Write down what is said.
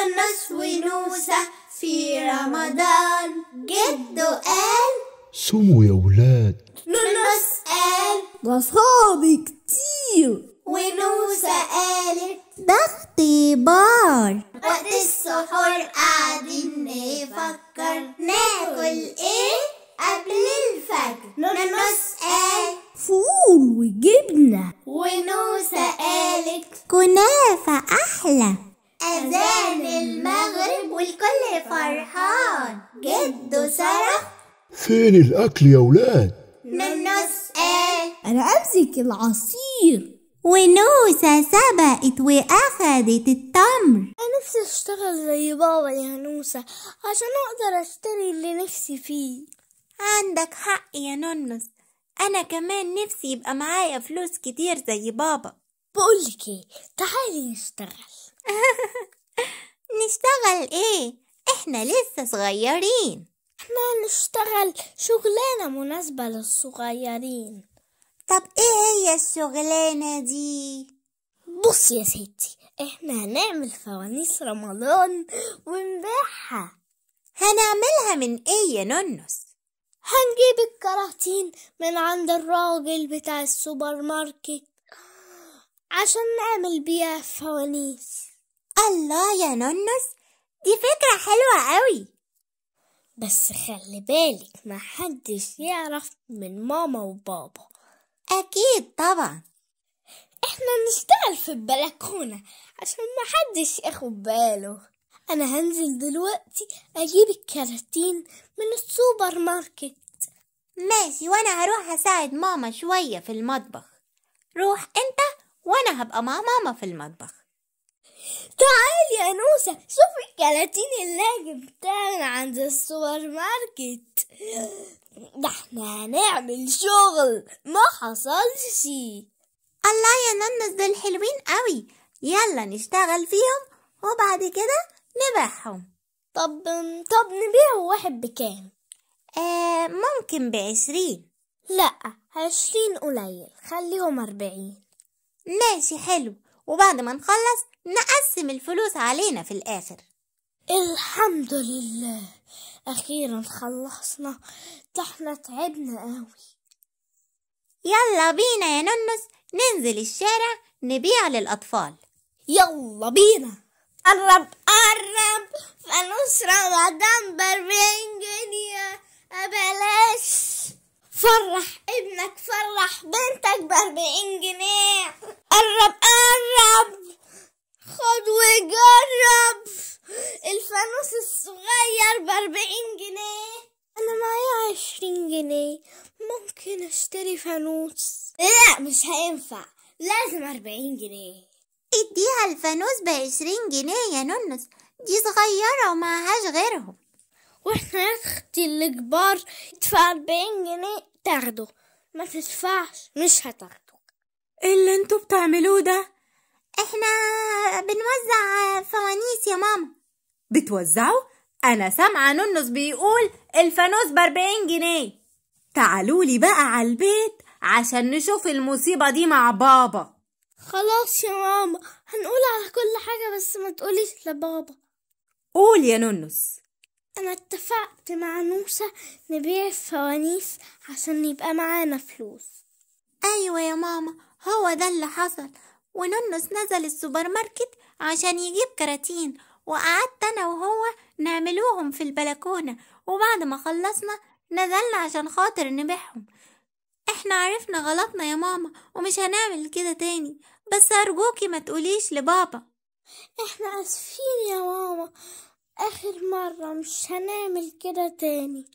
نونس ونوسة في رمضان جده قال صوموا يا ولاد. نونس قال ده صعب كتير، ونوسة قالت ده اختبار. وقت السحور قاعدين نفكر ناكل ايه قبل الفجر. نونس قال فول وجبنة، ونوسة قالت كنافة أحلى. أذان المغرب والكل فرحان جده صرخ فين الأكل يا ولاد؟ نونس قال أنا أمسك العصير. ونوسة سبقت وأخدت التمر. أنا نفسي أشتغل زي بابا يا نوسة عشان أقدر أشتري اللي نفسي فيه. عندك حق يا نونس، أنا كمان نفسي يبقى معايا فلوس كتير زي بابا. بقولك إيه، تعالي نشتغل. نشتغل إيه؟ إحنا لسه صغيرين. إحنا هنشتغل شغلانة مناسبة للصغيرين. طب إيه هي الشغلانة دي؟ بص يا ستي، إحنا هنعمل فوانيس رمضان ونبيعها. هنعملها من إيه يا نونس؟ هنجيب الكراتين من عند الراجل بتاع السوبر ماركت عشان نعمل بيها فوانيس. الله يا نونس، دي فكرة حلوة قوي. بس خلي بالك محدش يعرف من ماما وبابا. أكيد طبعا. احنا نشتغل في البلكونة عشان محدش ياخد باله. انا هنزل دلوقتي اجيب الكراتين من السوبر ماركت. ماشي، وأنا هروح أساعد ماما شوية في المطبخ. روح أنت وأنا هبقى مع ماما في المطبخ. تعالي يا نوسة، شوفي الكراتين اللي جبتها من عند السوبر ماركت. ده احنا هنعمل شغل ما حصلش. الله يا نونس، دول حلوين قوي. يلا نشتغل فيهم وبعد كده نبيعهم. طب نبيع واحد بكام؟ ممكن ب20. لا، 20 قليل، خليهم 40. ماشي حلو، وبعد ما نخلص نقسم الفلوس علينا في الآخر. الحمد لله، أخيرا خلصنا. ده احنا تعبنا قوي. يلا بينا يا نونس ننزل الشارع نبيع للأطفال. يلا بينا. قرب فانوس رمضان ب40 جنيه، بلاش. فرح ابنك، فرح بنتك ب40 جنيه. قرب خد وجرب الفانوس الصغير ب40 جنيه. أنا معايا 20 جنيه، ممكن أشتري فانوس. لا مش هينفع، لازم 40 جنيه. اديها الفانوس ب20 جنيه يا نونس، دي صغيرة ومعهاش غيرهم. واحنا يا اختي الكبار تدفع 40 جنيه تاخده، ما تدفعش مش هتاخده. ايه اللي انتوا بتعملوه ده؟ احنا بنوزع فوانيس يا ماما. بتوزعوا؟ انا سامعة نونس بيقول الفانوس ب40 جنيه. تعالولي بقى على البيت عشان نشوف المصيبة دي مع بابا. خلاص يا ماما، هنقول على كل حاجة بس ما تقوليش لبابا. قول يا نونس. أنا اتفقت مع نوسة نبيع فوانيس عشان يبقى معانا فلوس. أيوة يا ماما، هو ده اللي حصل. ونونس نزل السوبر ماركت عشان يجيب كراتين، وقعدت أنا وهو نعملوهم في البلكونة، وبعد ما خلصنا نزلنا عشان خاطر نبيعهم. احنا عرفنا غلطنا يا ماما ومش هنعمل كده تاني، بس أرجوكي ما تقوليش لبابا. احنا اسفين يا ماما، آخر مرة مش هنعمل كده تاني.